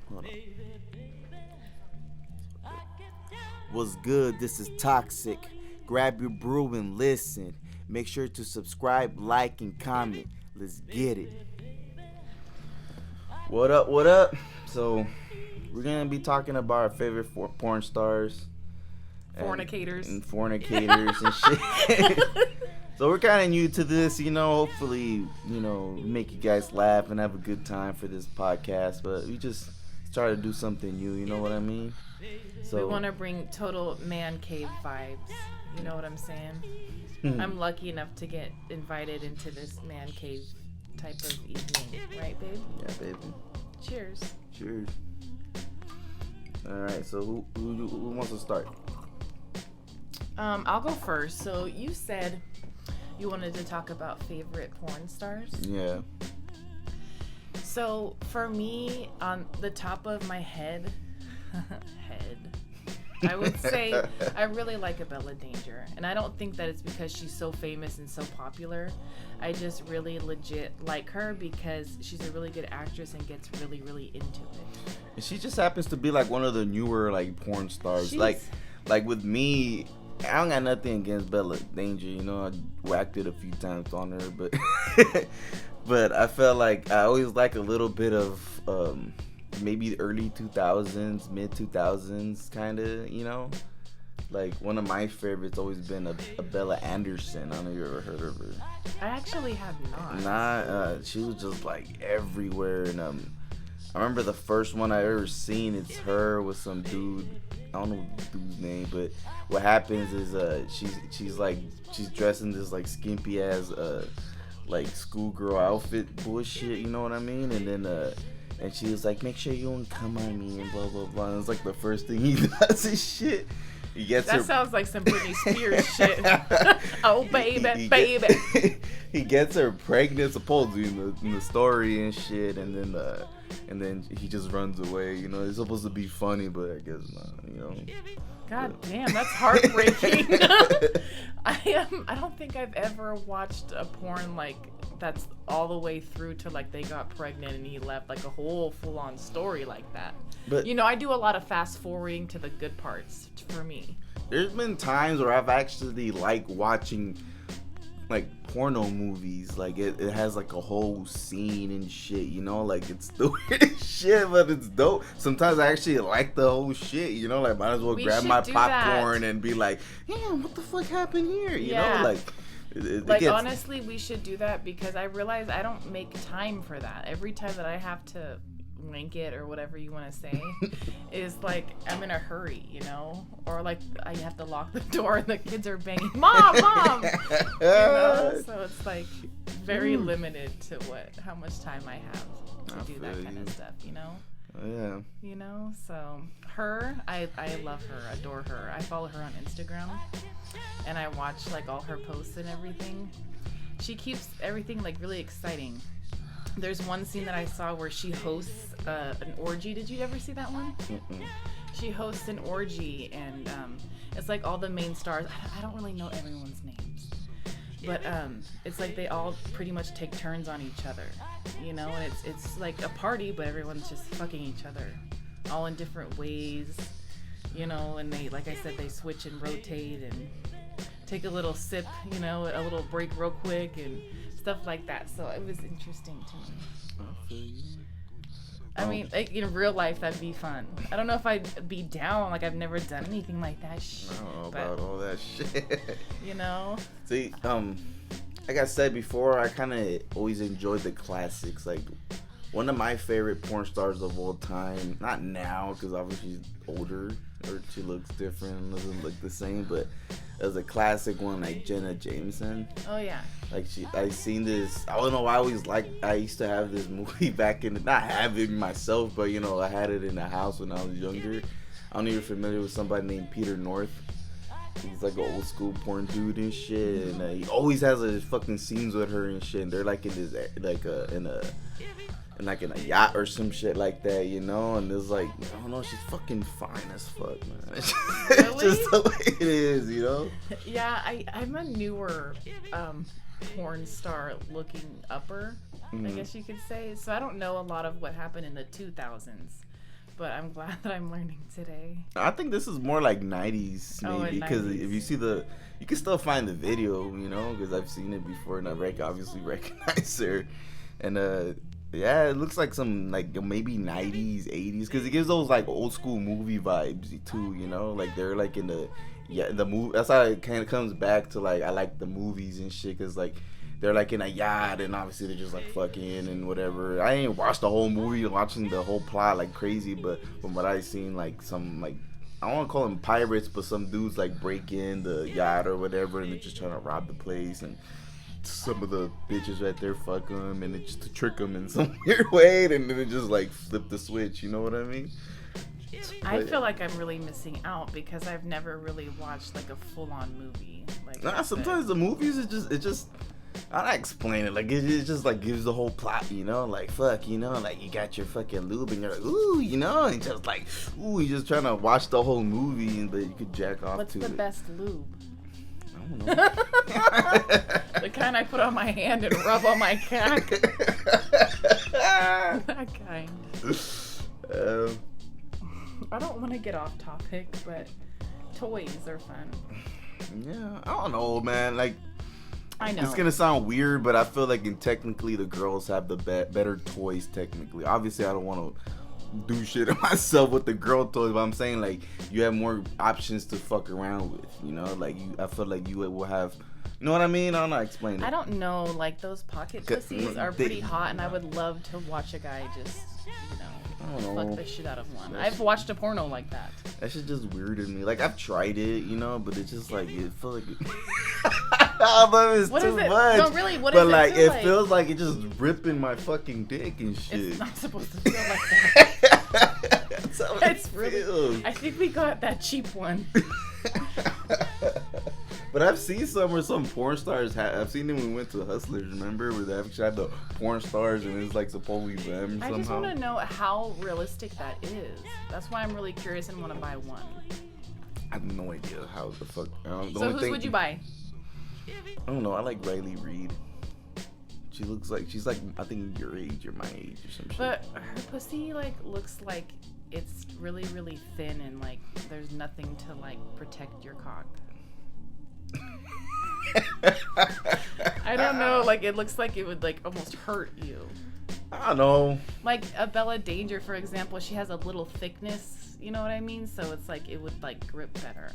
Hold on. What's good? This is Toxic. Grab your brew and listen. Make sure to subscribe, like, and comment. Let's get it. What up? What up? So, we're gonna be talking about our favorite porn stars, Fornicators. and fornicators and shit. So we're kind of new to this, hopefully, make you guys laugh and have a good time for this podcast. But we just try to do something new, you know what I mean? So we want to bring total man cave vibes. You know what I'm saying? I'm lucky enough to get invited into this man cave type of evening. Right, babe? Yeah, baby. Cheers. Cheers. All right, so who wants to start? I'll go first. So you said you wanted to talk about favorite porn stars. Yeah. So for me, on the top of my head, I would say I really like Bella Danger. And I don't think that it's because she's so famous and so popular. I just really legit like her because she's a really good actress and gets really, really into it. And she just happens to be like one of the newer like porn stars. Like with me, I don't got nothing against Bella Danger. I whacked it a few times on her, but but I felt like I always like a little bit of maybe early 2000s, mid 2000s kind of, like one of my favorites always been a Bella Anderson. I don't know if you ever heard of her. I actually have not. She was just like everywhere, and I remember the first one I ever seen. It's her with some dude. I don't know the dude's name, but what happens is she's dressed in this like skimpy ass like schoolgirl outfit bullshit. You know what I mean? And then and she was like, make sure you don't come on me and blah blah blah. And it's like the first thing he does is shit. He gets that her. Sounds like some Britney Spears shit. Oh baby, baby. He gets her pregnant, supposedly in the story and shit, and then he just runs away. It's supposed to be funny, but I guess not. God damn, that's heartbreaking. I don't think I've ever watched a porn like that's all the way through to like they got pregnant and he left, like a whole full-on story like that. But I do a lot of fast forwarding to the good parts for me. There's been times where I've actually liked watching like porno movies. Like it has like a whole scene and shit, like it's the weirdest shit, but it's dope. Sometimes I actually like the whole shit, like might as well grab my popcorn and be like, damn, what the fuck happened here? You know, like honestly, we should do that because I realize I don't make time for that. Every time that I have to link it or whatever you want to say is like I'm in a hurry, or like I have to lock the door and the kids are banging, mom, so it's like very limited to how much time I have to do that kind of stuff, Oh, yeah. So her, I love her, adore her. I follow her on Instagram and I watch like all her posts and everything. She keeps everything like really exciting. There's one scene that I saw where she hosts an orgy. Did you ever see that one? Mm-mm. She hosts an orgy and it's like all the main stars. I don't really know everyone's names. But it's like they all pretty much take turns on each other, and it's like a party, but everyone's just fucking each other, all in different ways, and they, like I said, they switch and rotate and take a little sip, a little break real quick and stuff like that. So it was interesting to me. I mean, like, in real life, that'd be fun. I don't know if I'd be down. Like, I've never done anything like that. I don't know about all that shit. See, like I said before, I kind of always enjoyed the classics. Like, one of my favorite porn stars of all time, not now, because obviously she's older, or she looks different and doesn't look the same, but as a classic one, like Jenna Jameson. Oh, yeah. Like I seen this. I don't know why I used to have this movie back in not have it myself, but I had it in the house when I was younger. I don't know if you're familiar with somebody named Peter North. He's like an old school porn dude and shit, and he always has fucking scenes with her and shit. And they're like in this in a yacht or some shit like that, and it's like, I don't know, she's fucking fine as fuck, man. It's just the way it is, Yeah, I'm a newer porn star looking upper, I guess you could say. So I don't know a lot of what happened in the 2000s. but I'm glad that I'm learning today. I think this is more like 90s maybe, because 90s. if you see you can still find the video, you know, because I've seen it before and I obviously recognize her. And yeah, it looks like some like maybe 90s, 80s, because it gives those like old school movie vibes too, you know, like they're like in the movie. That's how it kind of comes back to like I like the movies and shit, because like they're like in a yacht and obviously they're just like fucking and whatever. I ain't watched the whole movie, watching the whole plot like crazy, but from what I seen, like some like, I don't want to call them pirates, but some dudes like break in the yacht or whatever and they're just trying to rob the place, and some of the bitches right there fuck them and it's just to trick them in some weird way, and then it just like flip the switch, you know what I mean? I feel like I'm really missing out because I've never really watched like a full-on movie. Like sometimes the movies it just I don't explain it, like it just like gives the whole plot, you know, like fuck, you know, like you got your fucking lube and you're like ooh, you know, and just like ooh, you're just trying to watch the whole movie, but you could jack off What's to it. What's the best lube? I don't know. The kind I put on my hand and rub on my cack. That kind. I don't want to get off topic, but toys are fun. Yeah, I don't know, man. Like, I know it's gonna sound weird, but I feel like technically the girls have the better toys. Technically, obviously, I don't want to do shit on myself with the girl toys, but I'm saying like you have more options to fuck around with. You know, like I feel like you will have. You know what I mean? I don't know how to explain it. I don't know. Like those pocket pussies are pretty hot, and I would love to watch a guy just, you know, fuck the shit out of one. I've watched a porno like that. That shit just weirded me. Like I've tried it, you know, but it's just like it feels like it's what too is it? much. No, really, what but does like it feel it feels like it's just ripping my fucking dick and shit. It's not supposed to feel like that. That's how It's it really. feels. I think we got that cheap one. But I've seen some porn stars I've seen them when we went to Hustlers, remember? Where they actually had the porn stars and it's like supposedly them somehow. I just want to know how realistic that is. That's why I'm really curious and want to buy one. I have no idea how the fuck. So whose would you buy? I don't know. I like Riley Reid. She looks like she's like I think your age or my age or some shit. But her pussy like looks like it's really really thin and like there's nothing to like protect your cock. I don't know, like it looks like it would like almost hurt you. I don't know. Like a Bella Danger, for example, she has a little thickness, you know what I mean? So it's like it would like grip better.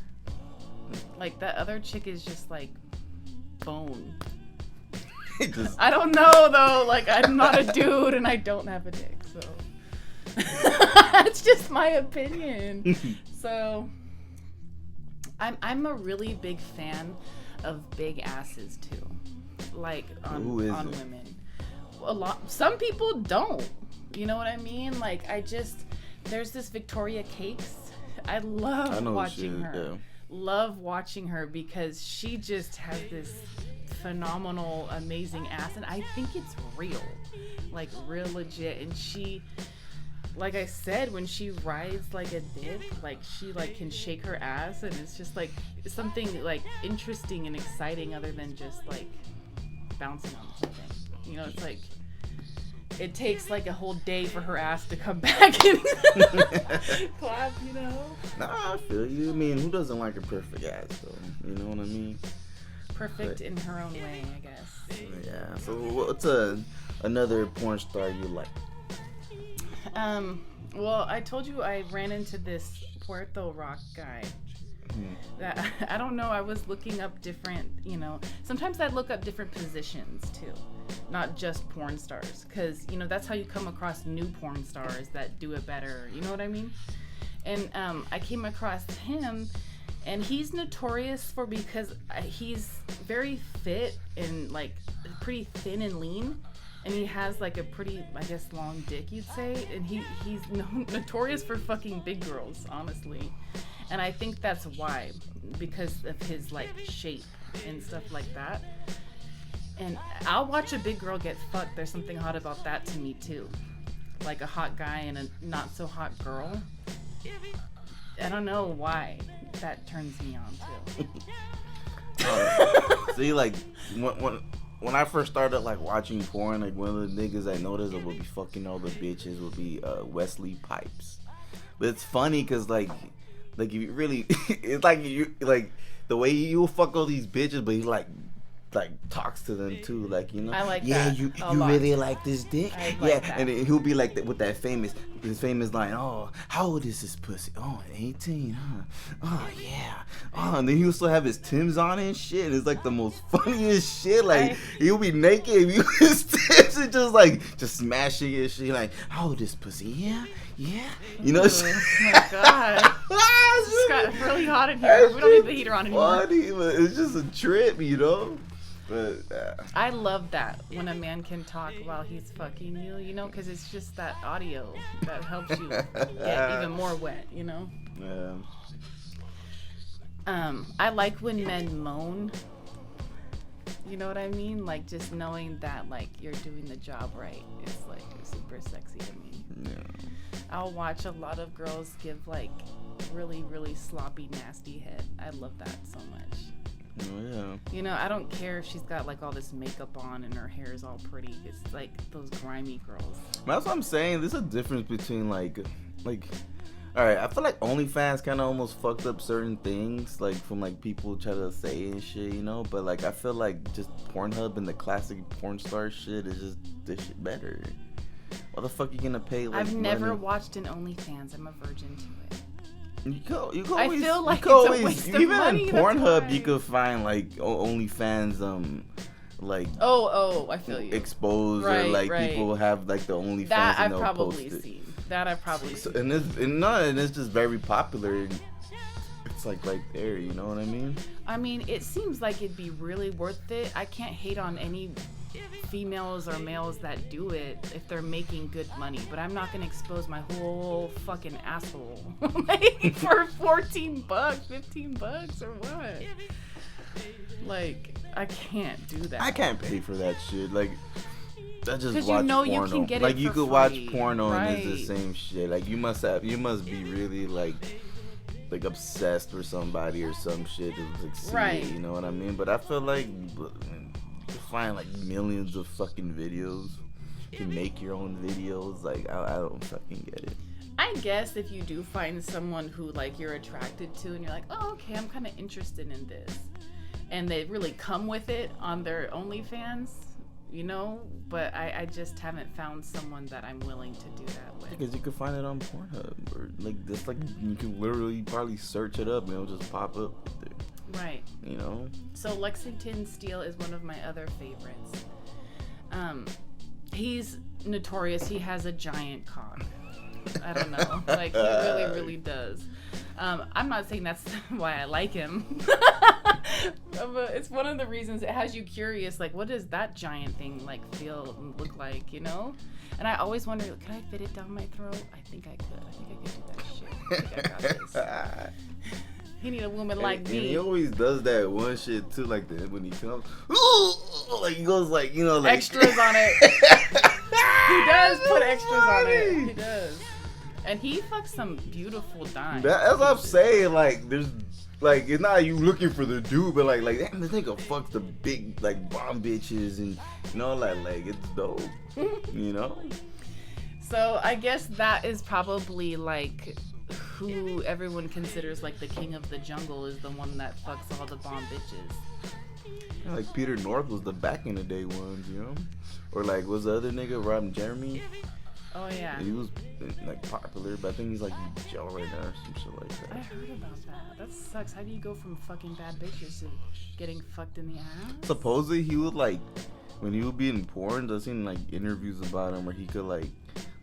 Like that other chick is just like bone. I don't know though, like I'm not a dude and I don't have a dick, so that's just my opinion. So I'm a really big fan of big asses too, like on women. Some people don't. You know what I mean? Like there's this Victoria Cakes. I love watching her. Yeah. Love watching her because she just has this phenomenal, amazing ass, and I think it's real, like real legit. And she, like I said, when she rides like a dick, like she like can shake her ass, and it's just like something like interesting and exciting other than just like bouncing on something. You know, it's like it takes like a whole day for her ass to come back and clap, you know? Nah, I feel you. I mean, who doesn't like a perfect ass though? You know what I mean? Perfect in her own way, I guess. Yeah. So what's another porn star you like? Well, I told you I ran into this Puerto Rock guy. That I don't know. I was looking up different, you know. Sometimes I look up different positions too, not just porn stars, because you know that's how you come across new porn stars that do it better. You know what I mean? And I came across him, and he's notorious because he's very fit and like pretty thin and lean. And he has like a pretty, I guess, long dick, you'd say. And he's notorious for fucking big girls, honestly. And I think that's why, because of his like shape and stuff like that. And I'll watch a big girl get fucked. There's something hot about that to me too. Like a hot guy and a not so hot girl. I don't know why that turns me on too. See, like when I first started like watching porn, like one of the niggas I noticed that would be fucking all the bitches would be Wesley Pipes. But it's funny because like if you really, it's like you like the way you fuck all these bitches, but he like talks to them too, like, you know. I like yeah, that. you a lot. really like this dick. I like yeah, that. and then he'll be like with his famous line. Oh, how old is this pussy? Oh, 18. Huh? Oh yeah. Oh, and then he'll still have his Timbs on and shit. It's like the most funniest shit. Like he'll be naked, and you his Timbs and just smashing his shit. Like, how old is this pussy? Yeah. You know. Oh my god. It just got really hot in here. We don't need the heater on anymore. Funny, but it's just a trip, you know. But I love that when a man can talk while he's fucking you, you know, because it's just that audio that helps you get even more wet, you know. Yeah. I like when men moan. You know what I mean? Like just knowing that like you're doing the job right is like super sexy to me. Yeah. I'll watch a lot of girls give like really, really sloppy, nasty head. I love that so much. Oh, yeah. You know, I don't care if she's got like all this makeup on and her hair is all pretty. It's like those grimy girls. That's what I'm saying. There's a difference between like, all right. I feel like OnlyFans kind of almost fucked up certain things, like from like people try to say and shit, you know. But like I feel like just Pornhub and the classic porn star shit is just this shit better. Why the fuck you gonna pay? Like, I've never money? watched an OnlyFans. I'm a virgin to it. You could I always, feel like you could it's a always, waste of even money, in that's Pornhub, why. you could find like OnlyFans, like Oh, I feel you. exposed, or Right, like right. people have like the OnlyFans That and I've they'll probably post it. seen. That I've probably So, seen. and it's just very popular. It's like right there, you know what I mean? I mean, it seems like it'd be really worth it. I can't hate on any females or males that do it if they're making good money, but I'm not gonna expose my whole fucking asshole like for $14, $15 or what? Like, I can't do that. I can't pay for that shit. Like, I just 'Cause watch you know porno. you can get it like you for could watch free, porno and it's right. the same shit. Like you must be really like obsessed with somebody or some shit to like see Right. it, you know what I mean? But I feel like you find like millions of fucking videos. You can make your own videos. Like I don't fucking get it. I guess if you do find someone who like you're attracted to and you're like, oh, okay, I'm kind of interested in this, and they really come with it on their OnlyFans, you know, but I just haven't found someone that I'm willing to do that with. Because you can find it on Pornhub or like this, like you can literally probably search it up and it'll just pop up right there. Right. You know. So Lexington Steele is one of my other favorites. He's notorious. He has a giant cock. I don't know. Like, he really, really does. I'm not saying that's why I like him. But it's one of the reasons it has you curious, like, what does that giant thing, like, feel and look like, you know? And I always wonder, can I fit it down my throat? I think I could. I think I could do that shit. I think I got this. He need a woman like and me. he always does that one shit too, like that when he comes, like he goes like, you know, like Extras on it. He does put extras on it. He does. And he fucks some beautiful dimes. That's what I'm saying. Like, there's, like, it's not you looking for the dude, but like, damn, this nigga fucks the big, like, bomb bitches, and you know, like it's dope. You know. So I guess that is probably like who everyone considers like the king of the jungle is the one that fucks all the bomb bitches. Yeah, like Peter North was the back in the day ones, you know, or like was the other nigga Rob Jeremy? Oh yeah. He was like popular, but I think he's like in jail right now or some shit like I that. heard about that. That sucks. How do you go from fucking bad bitches to getting fucked in the ass? Supposedly he would like, when he would be in porn, I've seen like interviews about him where he could like,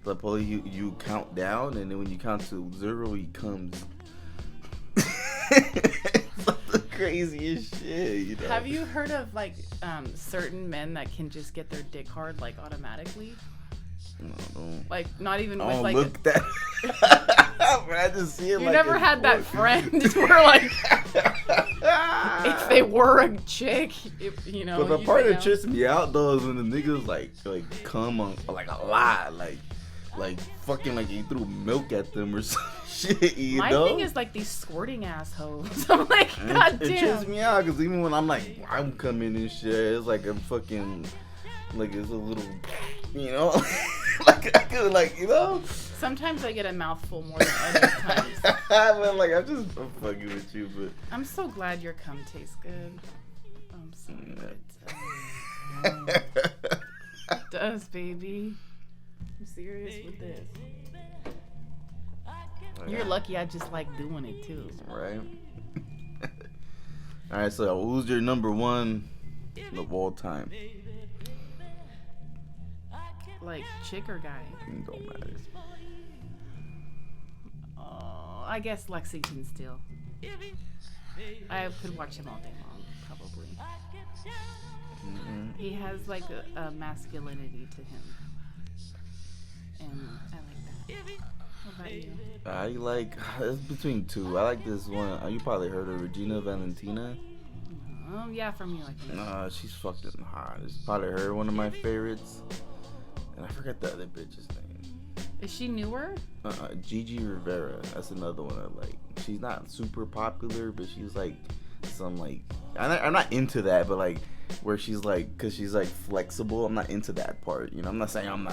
supposedly you count down and then when you count to 0 he comes. It's like the craziest shit, you know? Have you heard of like certain men that can just get their dick hard like automatically? No, don't. Like not even I with don't like look that. But I just see it. you like never in had that porn. friend where like if they were a chick, if, you know. But the you part say, that trips me out though is when the niggas like come on like a lot, like fucking like he threw milk at them or some shit, you My know? thing is like these squirting assholes. I'm like, And god it trips damn. me out because even when I'm like I'm coming and shit, it's like I'm fucking like it's a little, you know, like I could like, you know. Sometimes I get a mouthful more than other times. But like, I'm fucking with you, but I'm so glad your cum tastes good. I'm sorry, it does, baby. I'm serious with this. You're lucky I just like doing it too. Right. All right, so who's your number one of all time? Like chick or guy? Don't matter. Oh, I guess Lexington still. I could watch him all day long, probably. Mm-hmm. He has like a masculinity to him, and I like that. What about you? I like, it's between two. I like this one. You probably heard of Regina Valentina. Oh yeah, from you, I think. She's fucking hot. It's probably her, one of my favorites. And I forgot the other bitch's name. Is she newer? Gigi Rivera. That's another one I like. She's not super popular, but she's like some like, I'm not into that, but like where she's like, cause she's like flexible. I'm not into that part. You know, I'm not saying I'm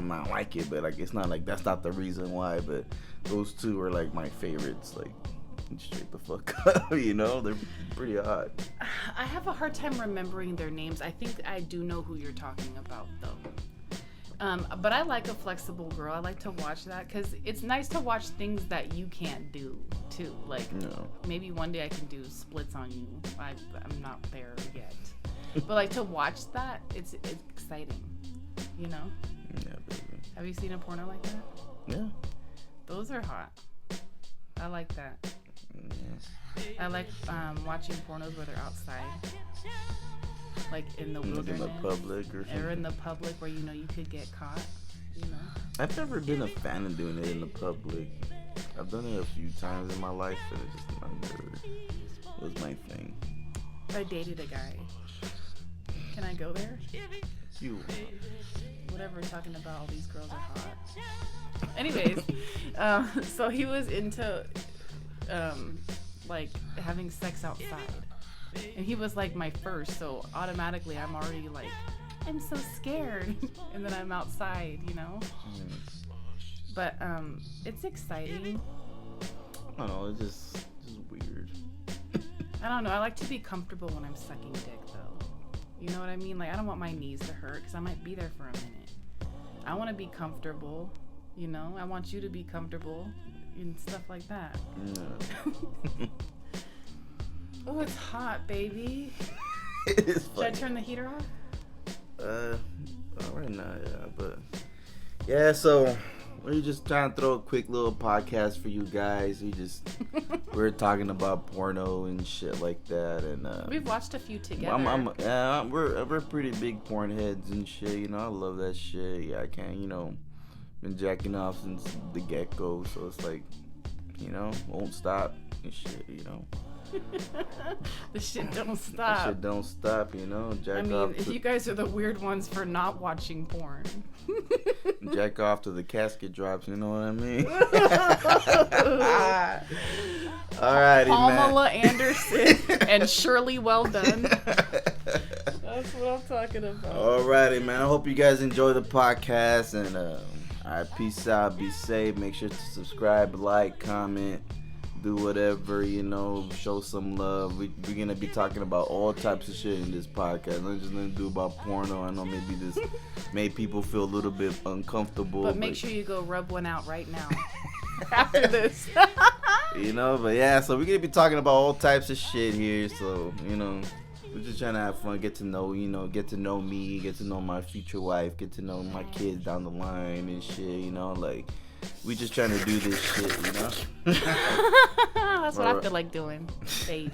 not like it, but like it's not like that's not the reason why. But those two are like my favorites. Like straight the fuck up. You know, they're pretty hot. I have a hard time remembering their names. I think I do know who you're talking about though. But I like a flexible girl. I like to watch that because it's nice to watch things that you can't do too. Like maybe one day I can do splits on you. I'm not there yet, but like to watch that, it's exciting. You know? Yeah, baby. Have you seen a porno like that? Yeah. Those are hot. I like that. Yeah. I like watching pornos where they're outside. Like in the wilderness, in the public or something. Or in the public where you know you could get caught, you know. I've never been a fan of doing it in the public. I've done it a few times in my life, and it just never was my thing. I dated a guy. Can I go there? You. Whatever we're talking about, all these girls are hot. Anyways, so he was into like having sex outside. And he was like my first, so automatically I'm already like, I'm so scared. And then I'm outside, you know? But it's exciting. I don't know, it's just weird. I don't know, I like to be comfortable when I'm sucking dick though. You know what I mean? Like I don't want my knees to hurt because I might be there for a minute. I want to be comfortable, you know? I want you to be comfortable and stuff like that. No. Oh, it's hot, baby. Should I turn the heater off? Right now, yeah, but yeah, so we're just trying to throw a quick little podcast for you guys. We're talking about porno and shit like that, and we've watched a few together. We're pretty big porn heads and shit. You know, I love that shit. Yeah, I can't, you know, been jacking off since the get-go, so it's like, you know, won't stop and shit, you know. The shit don't stop. The shit don't stop, you know. If you guys are the weird ones for not watching porn. Jack off to the casket drops, you know what I mean? Alrighty, Pamela Anderson and Shirley Well Done. That's what I'm talking about. Alrighty, man. I hope you guys enjoy the podcast, and alright, peace out, be safe. Make sure to subscribe, like, comment, do whatever, you know, show some love. We're gonna be talking about all types of shit in this podcast. Not just gonna do about porno. I know maybe this made people feel a little bit uncomfortable. But make sure you go rub one out right now. After this. You know, but yeah, so we're gonna be talking about all types of shit here. So, you know, we're just trying to have fun, get to know me, get to know my future wife, get to know my kids down the line and shit, you know, like, we just trying to do this shit, you know? That's what I feel like doing, baby.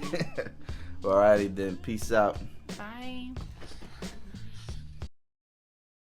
Alrighty then, peace out. Bye.